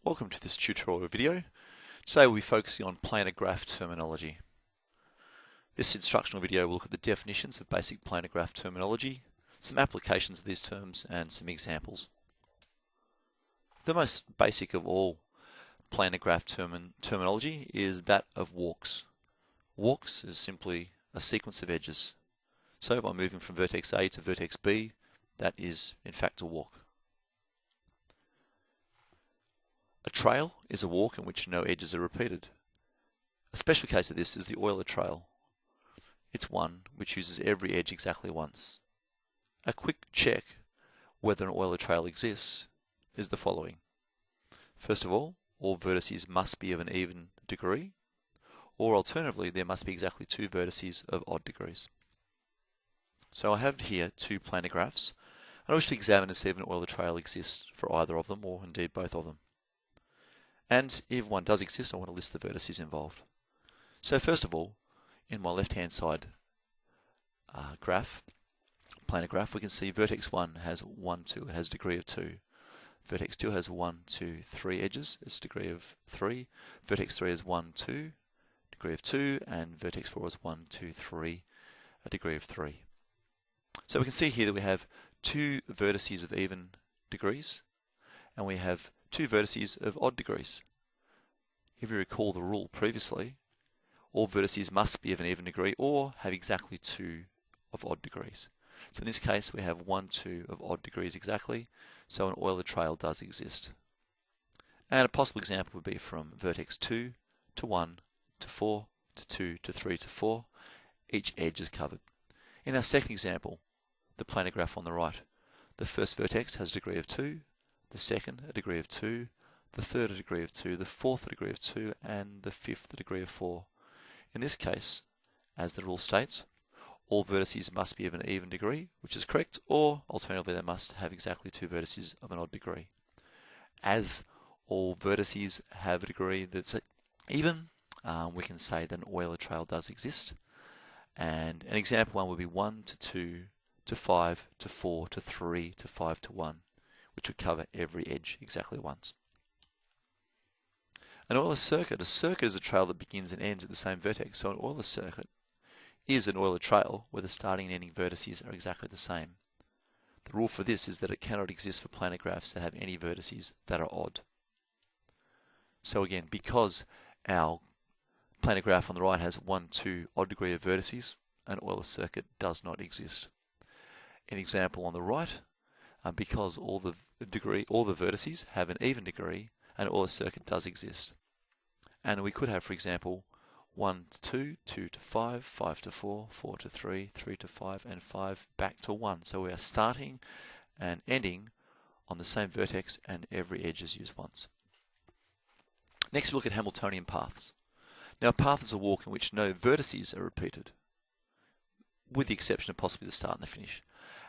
Welcome to this tutorial video. Today we'll be focusing on planar graph terminology. This instructional video will look at the definitions of basic planar graph terminology, some applications of these terms, and some examples. The most basic of all planar graph terminology is that of walks. Walks is simply a sequence of edges. So if I'm moving from vertex A to vertex B, that is in fact a walk. A trail is a walk in which no edges are repeated. A special case of this is the Euler trail. It's one which uses every edge exactly once. A quick check whether an Euler trail exists is the following. First of all vertices must be of an even degree, or alternatively there must be exactly two vertices of odd degrees. So I have here two planar graphs, and I wish to examine and see if an Euler trail exists for either of them, or indeed both of them. And if one does exist, I want to list the vertices involved. So first of all, in my left-hand side planar graph, we can see vertex 1 has 1, 2, it has a degree of 2. Vertex 2 has 1, 2, 3 edges, it's a degree of 3. Vertex 3 has 1, 2, degree of 2, and vertex 4 has 1, 2, 3, a degree of 3. So we can see here that we have two vertices of even degrees, and we have two vertices of odd degrees. If you recall the rule previously, all vertices must be of an even degree or have exactly two of odd degrees. So in this case we have 1, 2 of odd degrees exactly, so an Euler trail does exist. And a possible example would be from vertex 2 to 1 to 4 to 2 to 3 to 4. Each edge is covered. In our second example, the planar graph on the right, the first vertex has a degree of 2, the second a degree of 2, the third a degree of 2, the fourth a degree of 2, and the fifth a degree of 4. In this case, as the rule states, all vertices must be of an even degree, which is correct, or alternatively they must have exactly two vertices of an odd degree. As all vertices have a degree that's even, we can say that an Euler trail does exist. And an example one would be 1 to 2 to 5 to 4 to 3 to 5 to 1. Which would cover every edge exactly once. An Euler circuit. A circuit is a trail that begins and ends at the same vertex. So an Euler circuit is an Euler trail where the starting and ending vertices are exactly the same. The rule for this is that it cannot exist for planar graphs that have any vertices that are odd. So again, because our planar graph on the right has 1, 2 odd degree of vertices, an Euler circuit does not exist. An example on the right, because all the vertices have an even degree, an Euler circuit does exist. And we could have, for example, 1 to 2, 2 to 5, 5 to 4, 4 to 3, 3 to 5, and 5 back to 1. So we are starting and ending on the same vertex, and every edge is used once. Next we look at Hamiltonian paths. Now a path is a walk in which no vertices are repeated, with the exception of possibly the start and the finish.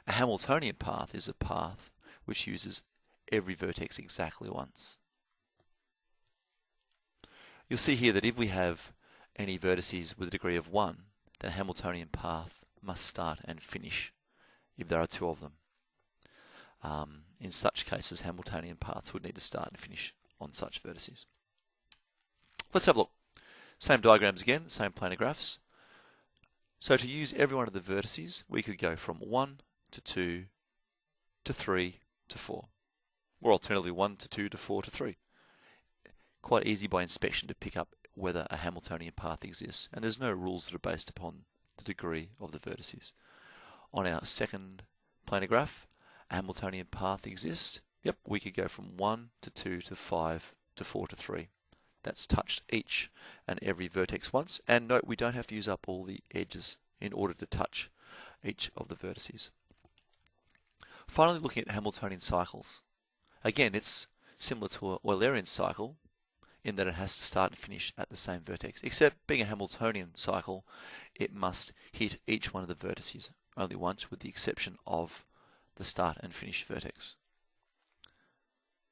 A Hamiltonian path is a path which uses every vertex exactly once. You'll see here that if we have any vertices with a degree of 1, then a Hamiltonian path must start and finish if there are two of them. In such cases, Hamiltonian paths would need to start and finish on such vertices. Let's have a look. Same diagrams again, same planar graphs. So to use every one of the vertices, we could go from 1 to 2 to 3 to 4, or alternatively 1 to 2 to 4 to 3. Quite easy by inspection to pick up whether a Hamiltonian path exists, and there's no rules that are based upon the degree of the vertices. On our second planar graph, a Hamiltonian path exists. Yep, we could go from 1 to 2 to 5 to 4 to 3. That's touched each and every vertex once, and note we don't have to use up all the edges in order to touch each of the vertices. Finally, looking at Hamiltonian cycles. Again, it's similar to an Eulerian cycle in that it has to start and finish at the same vertex. Except being a Hamiltonian cycle, it must hit each one of the vertices only once, with the exception of the start and finish vertex.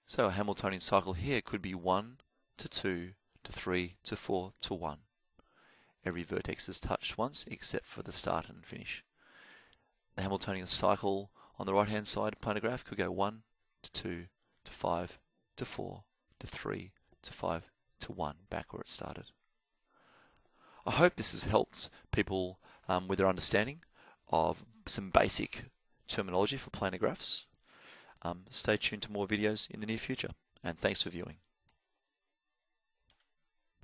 So a Hamiltonian cycle here could be 1 to 2 to 3 to 4 to 1. Every vertex is touched once except for the start and finish. The Hamiltonian cycle on the right hand side planar graph could go 1 to 2 to 5 to 4 to 3 to 5 to 1 back where it started. I hope this has helped people with their understanding of some basic terminology for planar graphs. Stay tuned to more videos in the near future, and thanks for viewing.